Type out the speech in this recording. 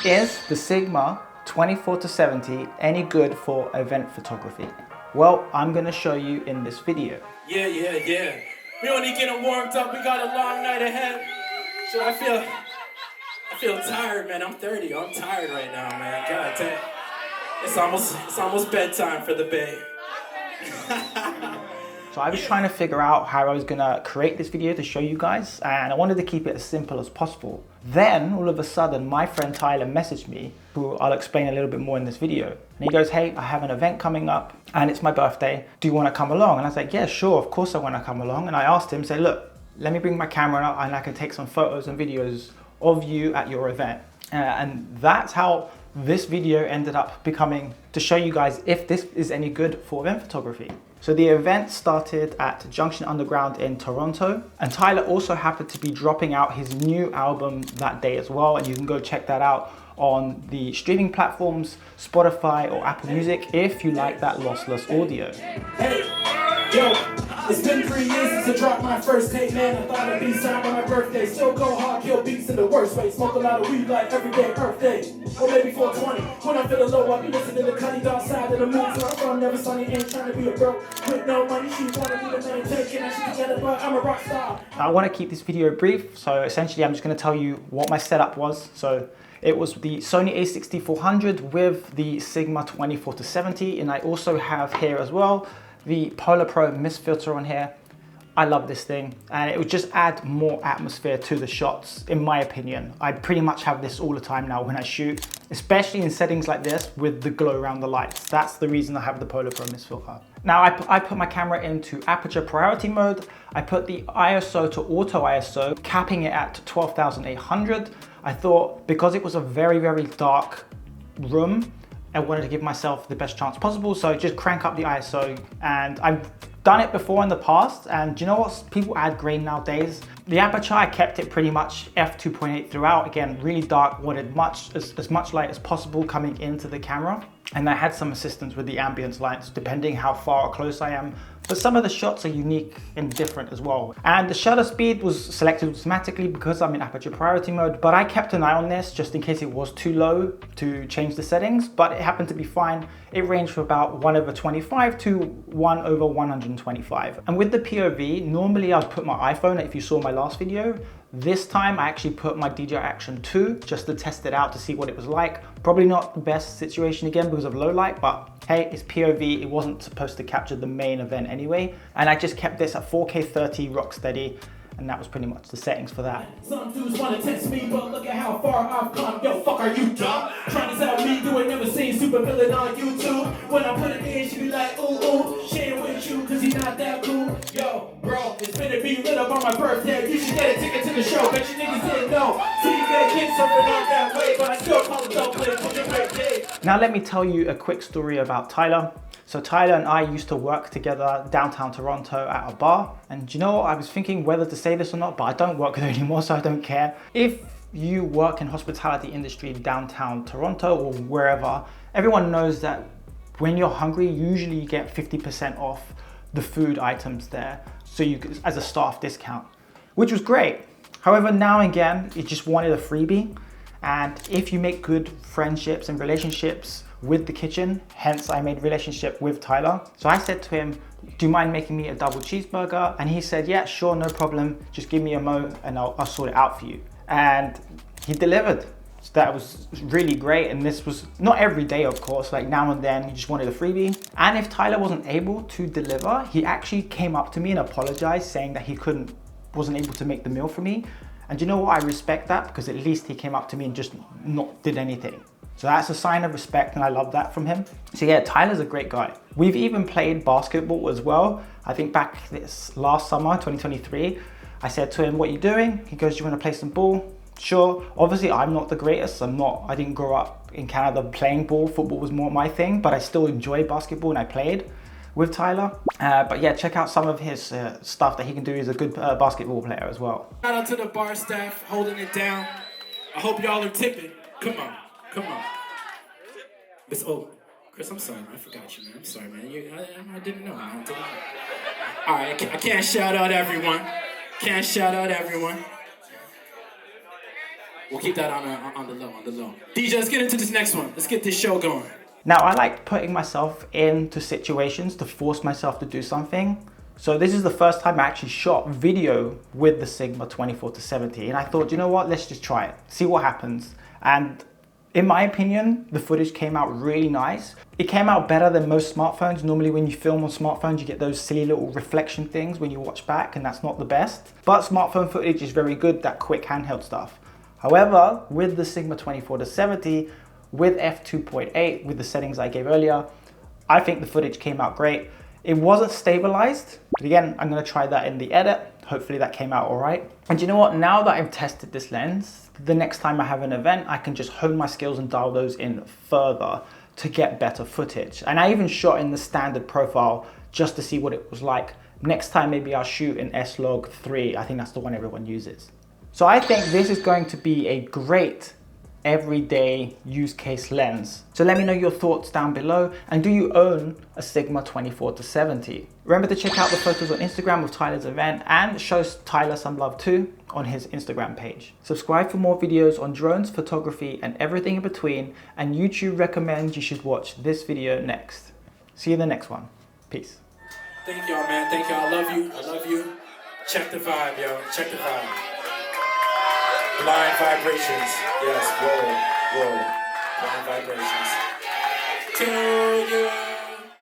Is the Sigma 24-70 any good for event photography? Well, I'm going to show you in this video. Yeah. We only getting warmed up. We got a long night ahead. So I feel tired, man. I'm 30. I'm tired right now, man. God damn. It's almost bedtime for the Bay. So I was trying to figure out how I was going to create this video to show you guys, and I wanted to keep it as simple as possible. Then all of a sudden my friend Tyler messaged me, who I'll explain a little bit more in this video. And he goes, hey, I have an event coming up and it's my birthday. Do you want to come along? And I was like, yeah, sure, of course I want to come along. And I asked him, say, look, let me bring my camera up and I can take some photos and videos of you at your event. And that's how this video ended up becoming, to show you guys if this is any good for event photography. So the event started at Junction Underground in Toronto, and Tyler also happened to be dropping out his new album that day as well, and you can go check that out on the streaming platforms, Spotify or Apple Music, if you like that lossless audio. Hey, yo, it's been 3 years since I dropped my first tape, man. I thought I'd be signed on my birthday. Still go hard, kill beats in the worst way. Smoke a lot of weed like every day, Earth Day. Or maybe 420. When I'm feeling low, I'll be listening to Cuddy Dark Side of the Moon. So I'm from Never Sunny, ain't trying to be a broke with no money. She wanted me to maintain, can I shit together, but I'm a rock star. I want to keep this video brief, so essentially I'm just going to tell you what my setup was. So it was the Sony a6400 with the Sigma 24-70, and I also have here as well the Polar Pro mist filter on here. I love this thing, and it would just add more atmosphere to the shots, in my opinion. I pretty much have this all the time now when I shoot, especially in settings like this with the glow around the lights. That's the reason I have the Polar Pro mist filter. Now I put my camera into aperture priority mode. I put the ISO to auto ISO, capping it at 12,800. I thought because it was a very, very dark room, I wanted to give myself the best chance possible. So just crank up the ISO, and I've done it before in the past, and do you know what? People add grain nowadays. The aperture, I kept it pretty much f2.8 throughout. Again, really dark, wanted as much light as possible coming into the camera. And I had some assistance with the ambience lights, depending how far or close I am. But some of the shots are unique and different as well. And the shutter speed was selected automatically because I'm in aperture priority mode, but I kept an eye on this just in case it was too low to change the settings, but it happened to be fine. It ranged from about 1/25 to 1/125. And with the POV, normally I'd put my iPhone, if you saw my last video. This time I actually put my DJI Action 2 just to test it out to see what it was like. Probably not the best situation again because of low light, but hey, it's POV. It wasn't supposed to capture the main event anyway. And I just kept this at 4K 30 rock steady, and that was pretty much the settings for that. Some dudes wanna test me, but look at how far I've come. Yo, fuck, are you dumb? Trying to tell me you ain't never seen super villain on YouTube. When I put it in, she be like, ooh, she ain't with you cause he's not that cool. Yo, bro, it's finna be lit up on my birthday. You should get a ticket to the show, bet you niggas didn't know. See, you gotta get something on that way, but I still call it don't play for your birthday. Now let me tell you a quick story about Tyler. So Tyler and I used to work together downtown Toronto at a bar. And you know what? I was thinking whether to say this or not, but I don't work there anymore, so I don't care. If you work in hospitality industry downtown Toronto or wherever, everyone knows that when you're hungry, usually you get 50% off the food items there. So you as a staff discount, which was great. However, now and again, you just wanted a freebie. And if you make good friendships and relationships with the kitchen, hence I made relationship with Tyler. So I said to him, do you mind making me a double cheeseburger? And he said, yeah, sure, no problem. Just give me a mo and I'll sort it out for you. And he delivered. So that was really great. And this was not every day, of course, like now and then he just wanted a freebie. And if Tyler wasn't able to deliver, he actually came up to me and apologized, saying that he wasn't able to make the meal for me. And you know what? I respect that, because at least he came up to me and just not did anything. So that's a sign of respect, and I love that from him. So yeah, Tyler's a great guy. We've even played basketball as well. I think back this last summer, 2023, I said to him, what are you doing? He goes, do you want to play some ball? Sure. Obviously, I'm not the greatest. I didn't grow up in Canada playing ball. Football was more my thing, but I still enjoy basketball and I played with Tyler. But yeah, check out some of his stuff that he can do. He's a good basketball player as well. Shout out to the bar staff holding it down. I hope y'all are tipping. Come on. Chris, I'm sorry, man. I forgot you, man. I'm sorry, man. I didn't know, man. All right, I can't shout out everyone. We'll keep that on the low. DJ, let's get into this next one. Let's get this show going. Now, I like putting myself into situations to force myself to do something. So this is the first time I actually shot video with the Sigma 24-70, and I thought, you know what, let's just try it, see what happens. And in my opinion, the footage came out really nice. It came out better than most smartphones. Normally when you film on smartphones, you get those silly little reflection things when you watch back, and that's not the best. But smartphone footage is very good, that quick handheld stuff. However, with the Sigma 24-70, with f2.8, with the settings I gave earlier, I think the footage came out great. It wasn't stabilized, but again, I'm gonna try that in the edit. Hopefully that came out all right. And you know what, now that I've tested this lens, the next time I have an event, I can just hone my skills and dial those in further to get better footage. And I even shot in the standard profile just to see what it was like. Next time, maybe I'll shoot in S-Log 3. I think that's the one everyone uses. So I think this is going to be a great everyday use case lens. So let me know your thoughts down below, and do you own a Sigma 24-70? Remember to check out the photos on Instagram of Tyler's event, and show Tyler some love too on his Instagram page. Subscribe for more videos on drones, photography, and everything in between, and YouTube recommends you should watch this video next. See you in the next one. Peace. Thank y'all, man. Thank y'all. I love you. Check the vibe, yo. Check the vibe. Line vibrations. Yes, whoa. Line vibrations. To you.